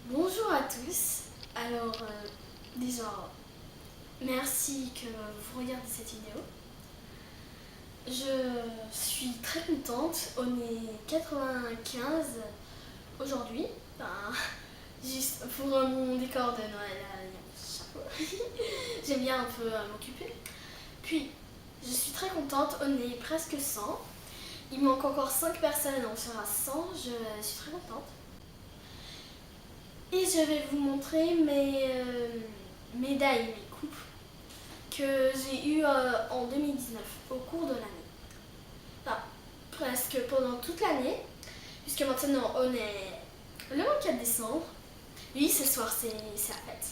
Bonjour à tous. Alors, déjà, merci que vous regardez cette vidéo. Je suis très contente. On est 95 aujourd'hui. Enfin, juste pour mon décor de Noël, il y a un chapeau. J'aime bien un peu m'occuper. Puis, je suis très contente. On est presque 100. Il manque encore 5 personnes, on sera 100. Je suis très contente. Et je vais vous montrer mes médailles, mes coupes que j'ai eues en 2019 au cours de l'année. Enfin, presque pendant toute l'année, puisque maintenant on est le 24 décembre. Oui, ce soir c'est la fête.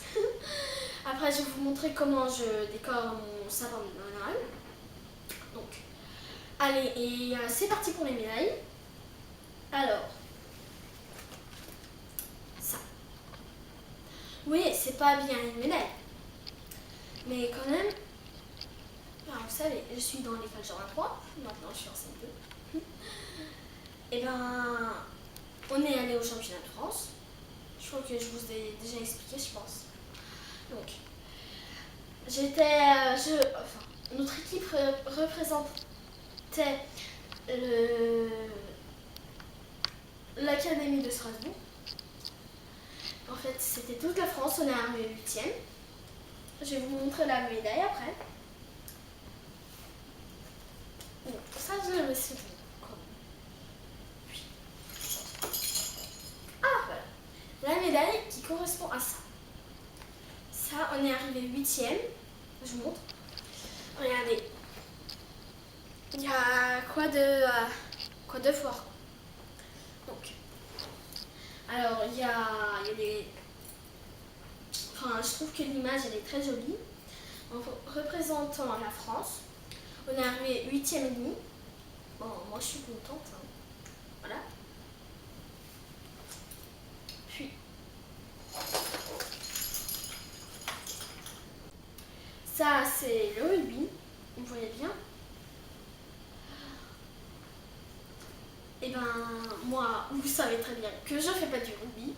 Après, je vais vous montrer comment je décore mon sapin de Noël. Donc, allez, et c'est parti pour les médailles. Alors, ça. Oui, c'est pas bien une médaille. Mais quand même, alors, vous savez, je suis dans l'école Jean 23, maintenant je suis en CM2. Et ben, on est allé au championnat de France. Je crois que je vous ai déjà expliqué, je pense. Donc, notre équipe représentait l'académie de Strasbourg. En fait, c'était toute la France, on est arrivé 8e. Je vais vous montrer la médaille après. Bon, ça, je le laisse. Ah, voilà. La médaille qui correspond à ça. Ça, on est arrivé 8e. Je vous montre. Regardez. Il y a quoi de fort. Donc, alors, il y a des... Enfin, je trouve que l'image, elle est très jolie. En représentant la France, on est arrivé 8e et demi. Bon, moi, je suis contente. Hein. Voilà. Puis, ça, c'est le rugby. Vous voyez bien. Et ben, moi, vous savez très bien que je fais pas du rugby.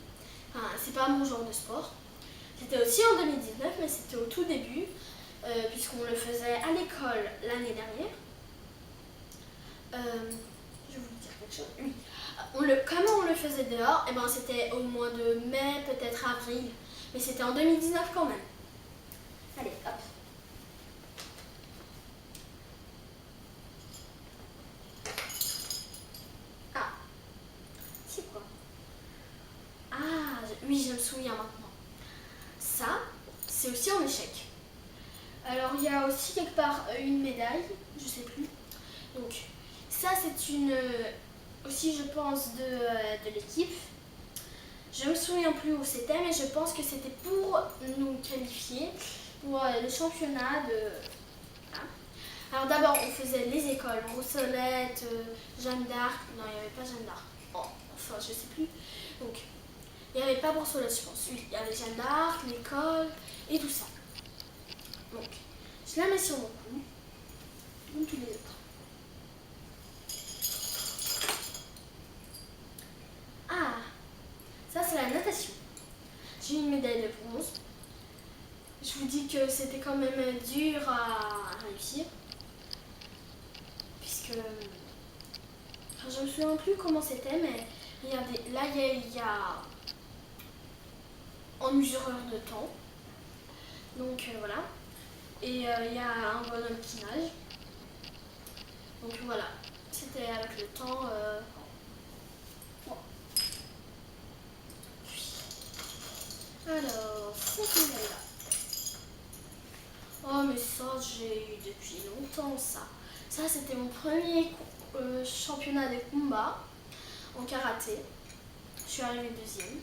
Enfin, c'est pas mon genre de sport. C'était aussi en 2019, mais c'était au tout début, puisqu'on le faisait à l'école l'année dernière. Je vais vous dire quelque chose. Oui. Comment on le faisait dehors, et ben, c'était au mois de mai, peut-être avril. Mais c'était en 2019 quand même. Allez, hop. Ah, c'est quoi? Ah, oui, je me souviens maintenant. Ça, c'est aussi en échec. Alors, il y a aussi quelque part une médaille, je sais plus. Donc, ça, c'est une aussi, je pense, de l'équipe. Je me souviens plus où c'était, mais je pense que c'était pour nous qualifier pour le championnat de. Hein. Alors, d'abord, on faisait les écoles, Brossolette, Jeanne d'Arc. Non, il n'y avait pas Jeanne d'Arc. Oh, enfin, je sais plus. Donc, il n'y avait pas Brossolette, je pense. Oui, il y avait Jeanne d'Arc, l'école et tout ça. Donc, je la mets sur mon cou, comme tous les autres. Ah, ça c'est la natation. J'ai une médaille de bronze. Je vous dis que c'était quand même dur à réussir. Puisque. Enfin, je me souviens plus comment c'était, mais regardez, là il y a en mesureur de temps. Donc voilà. Et il y a un bonhomme qui nage. Donc voilà. C'était avec le temps. Bon. Alors, cette médaille-là. Oh, mais ça, j'ai eu depuis longtemps, ça. Ça, c'était mon premier championnat de combat en karaté. Je suis arrivée deuxième.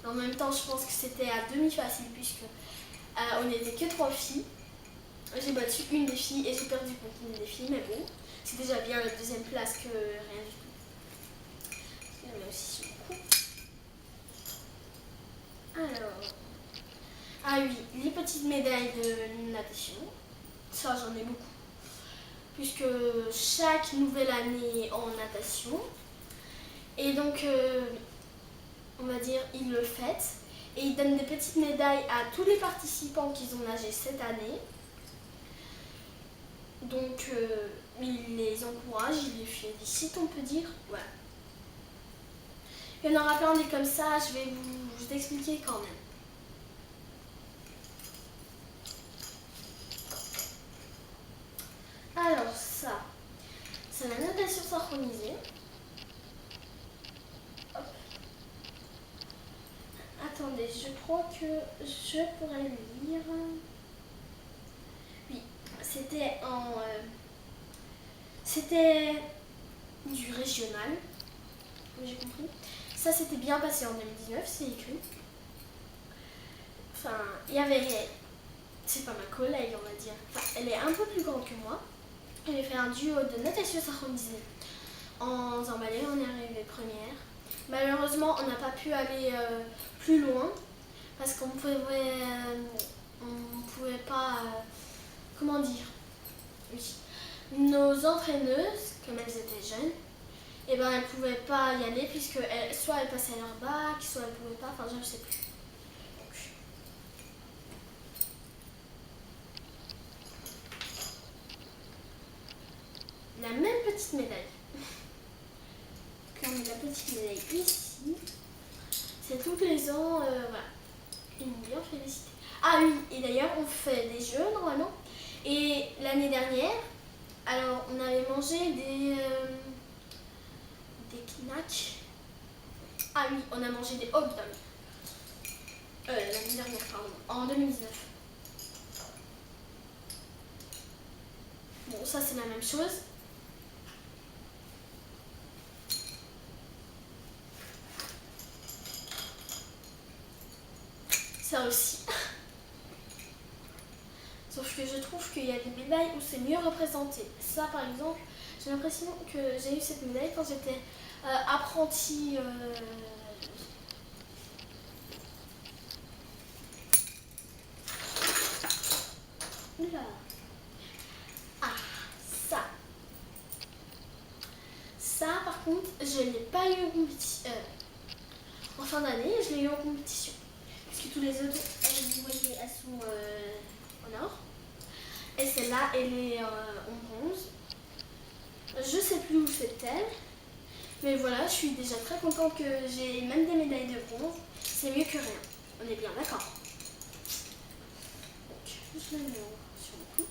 En même temps, je pense que c'était à demi-facile, puisque on n'était que 3 filles. J'ai battu une des filles et j'ai perdu contre une des filles, mais bon, c'est déjà bien la deuxième place que rien du tout. Il y en a aussi sur le coup. Alors. Ah oui, les petites médailles de natation. Ça, j'en ai beaucoup. Puisque chaque nouvelle année en natation. Et donc, on va dire, ils le fêtent et ils donnent des petites médailles à tous les participants qui ont nagé cette année. Donc, ils les encouragent, ils les félicitent, on peut dire. Voilà. Il y en aura plein des comme ça, je vais vous expliquer quand même. Alors ça, c'est la notation synchronisée. Hop. Attendez, je crois que je pourrais le lire. Oui, c'était du régional, j'ai compris. Ça s'était bien passé en 2019, c'est écrit. Enfin, il y avait, c'est pas ma collègue on va dire, enfin, elle est un peu plus grande que moi. Elle a fait un duo de natation synchronisée en Zambalé, on est arrivé première. Malheureusement, on n'a pas pu aller plus loin parce qu'on pouvait pas, comment dire, oui. Nos entraîneuses, comme elles étaient jeunes, et ben elles pouvaient pas y aller puisque soit elles passaient leur bac, soit elles pouvaient pas, enfin je ne sais plus. Donc, la même petite médaille. Comme la petite médaille ici. C'est tous les ans, voilà. Ils m'ont bien félicité. Ah oui, et d'ailleurs on fait des jeux normalement. Et l'année dernière, alors on avait mangé des knacks. Ah oui, on a mangé des hot dogs. L'année dernière, pardon, en 2019. Bon, ça c'est la même chose. Ça aussi. Sauf que je trouve qu'il y a des médailles où c'est mieux représenté. Ça par exemple, j'ai l'impression que j'ai eu cette médaille quand j'étais apprentie. Oula. Ah, ça. Ça par contre, je ne l'ai pas eu en compétition. En fin d'année, je l'ai eu en compétition. Parce que tous les autres, vous voyez, elles sont en or. Et celle-là, elle est en bronze. Je sais plus où c'est-elle. Mais voilà, je suis déjà très contente que j'ai même des médailles de bronze. C'est mieux que rien. On est bien d'accord. Donc, je le mets sur le cou.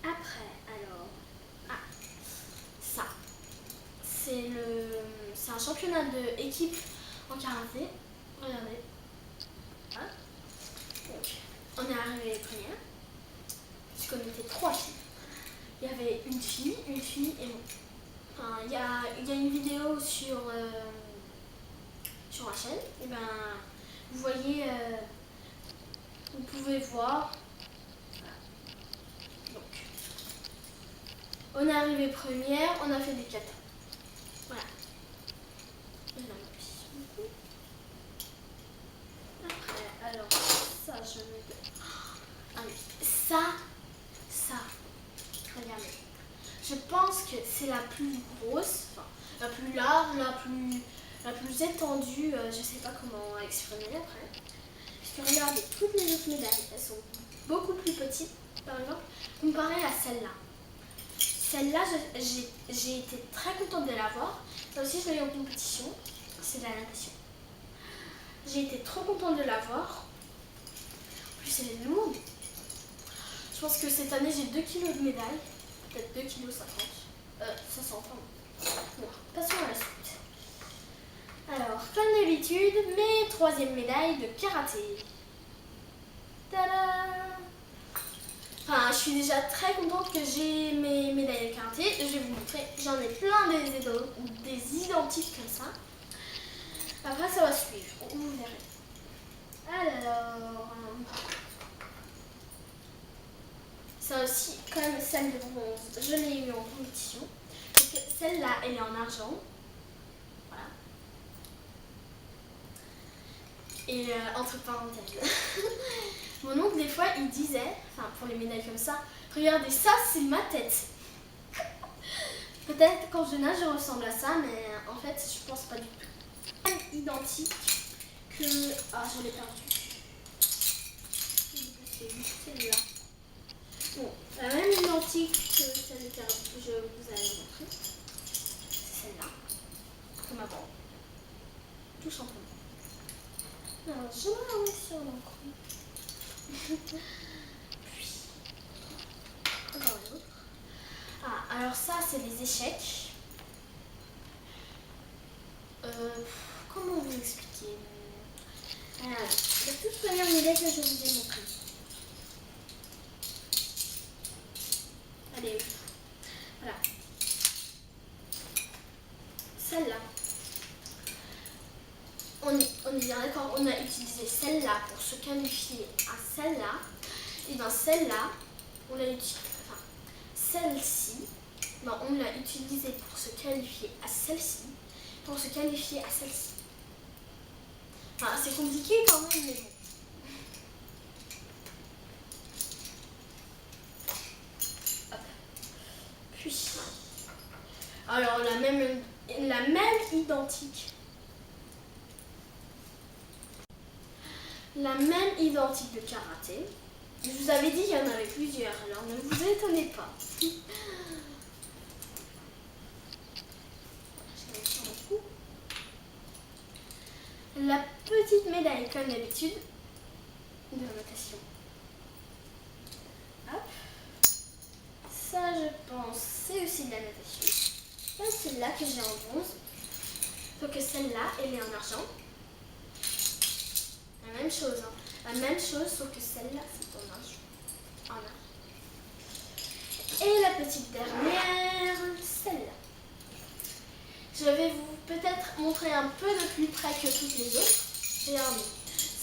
Après, alors... Ah, ça. C'est un championnat d'équipe en karaté. Regardez. Voilà. Donc, on est arrivé première. Puisqu'on était 3 filles. Il y avait une fille et moi. Enfin, il y a une vidéo sur ma chaîne. Et ben, vous voyez, vous pouvez voir. Donc, on est arrivé première, on a fait des katas. Voilà. Après, alors, ça, je vais... Ah oui, ça, regardez. Je pense que c'est la plus grosse, enfin, la plus large, la plus étendue, je sais pas comment exprimer après. Parce que regardez, toutes les autres médailles, elles sont beaucoup plus petites, par exemple, comparées à celle-là. Celle-là, j'ai été très contente de l'avoir. Ça aussi, je l'ai eu en compétition. C'est de la natation. J'ai été trop contente de l'avoir. En plus, elle est lourde. Je pense que cette année, j'ai 2 kilos de médailles. Peut-être 2,50 kg. 500, pardon. Bon, passons à la suite. Alors, comme d'habitude, mes 3e médailles de karaté. Tada! Enfin, je suis déjà très contente que j'ai mes médailles de karaté. Je vais vous montrer. J'en ai plein des identiques comme ça. Après, ça va suivre. Vous verrez. Alors... Ça aussi, comme celle de bronze, je l'ai eu en compétition. Parce que celle-là, elle est en argent. Voilà. Et entre parenthèses, mon oncle, des fois, il disait, enfin pour les médailles comme ça, regardez, ça, c'est ma tête. Peut-être quand je nage, je ressemble à ça, mais en fait, je pense pas du tout. Identique que... Ah, je l'ai perdu. C'est celle-là. Bon, la même identique que celle que je vous avais montrée. C'est celle-là. Comme avant. Tout simplement. Alors, je vais la mettre sur l'encre. Puis, encore une autre. Ah, alors ça, c'est des échecs. Comment vous expliquer? Voilà. La toute première médaille que je vous ai montrée. Allez, voilà. Celle-là. On est bien d'accord, on a utilisé celle-là pour se qualifier à celle-là. Et bien celle-là, on l'a utilisé. Enfin, celle-ci, ben, on l'a utilisée pour se qualifier à celle-ci. Pour se qualifier à celle-ci. Enfin, c'est compliqué quand même, mais bon. Hop. Puis, alors la même identique. La même identique de karaté. Je vous avais dit qu'il y en avait plusieurs, alors ne vous étonnez pas. La petite médaille, comme d'habitude, de natation. Hop. Ça, je pense, c'est aussi de la natation. Là, celle-là que j'ai en bronze. Sauf que celle-là, elle est en argent. La même chose, hein. La même chose, sauf que celle-là, c'est en argent. En argent. Et la petite dernière, celle-là. Je vais vous peut-être montrer un peu de plus près que toutes les autres. Regardez.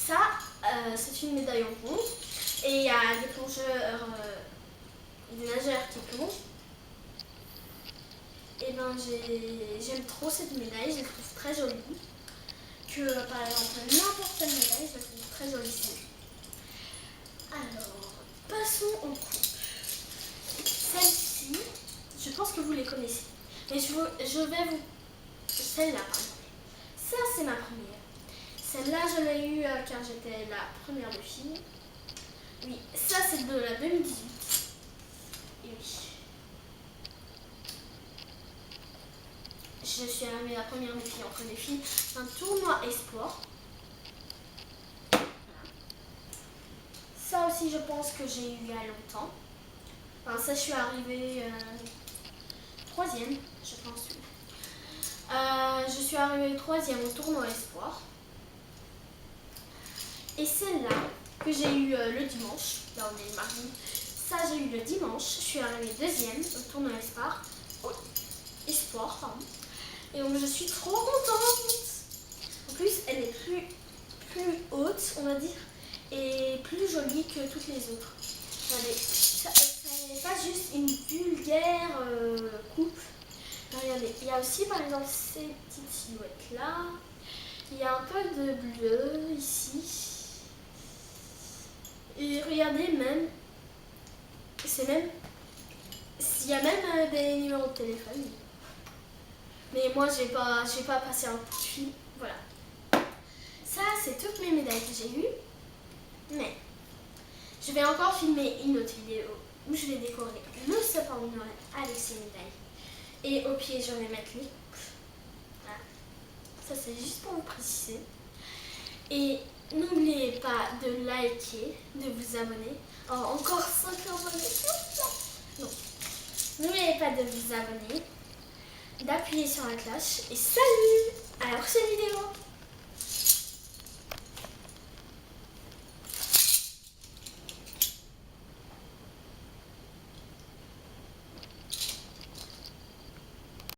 Ça, c'est une médaille en bronze. Et il y a des plongeurs, des nageurs qui plongent. Et ben j'aime trop cette médaille, je la trouve très jolie. Que par exemple n'importe quelle médaille, je la trouve très jolie. Alors, passons au coupes. Celle-ci, je pense que vous les connaissez. Mais je vais vous... Celle-là par exemple. Ça c'est ma première. Celle-là je l'ai eue car j'étais la première de filles. Oui, ça c'est de la 2018. Et oui. Je suis arrivée la première des filles entre les filles. Un tournoi espoir. Voilà. Ça aussi je pense que j'ai eu il y a longtemps. Enfin, ça je suis arrivée troisième, je pense. Je suis arrivée troisième au tournoi espoir. Et celle-là que j'ai eue le dimanche, là on est le mardi. Ça j'ai eu le dimanche. Je suis arrivée deuxième au tournoi espoir, pardon. Et donc je suis trop contente. En plus, elle est plus haute, on va dire, et plus jolie que toutes les autres. Regardez, ça n'est pas juste une vulgaire coupe. Regardez, il y a aussi par exemple ces petites silhouettes là. Il y a un peu de bleu ici. Et regardez même, il y a même des numéros de téléphone. Mais moi, je vais pas passer un coup de fil. Voilà. Ça, c'est toutes mes médailles que j'ai eues. Mais je vais encore filmer une autre vidéo où je vais décorer le sapin de Noël avec ces médailles. Et au pied, je vais mettre les coupes. Voilà. Ça, c'est juste pour vous préciser. Et n'oubliez pas de liker, de vous abonner. Oh, encore 5 abonnés. Non. N'oubliez pas de vous abonner, d'appuyer sur la cloche et salut à la prochaine vidéo.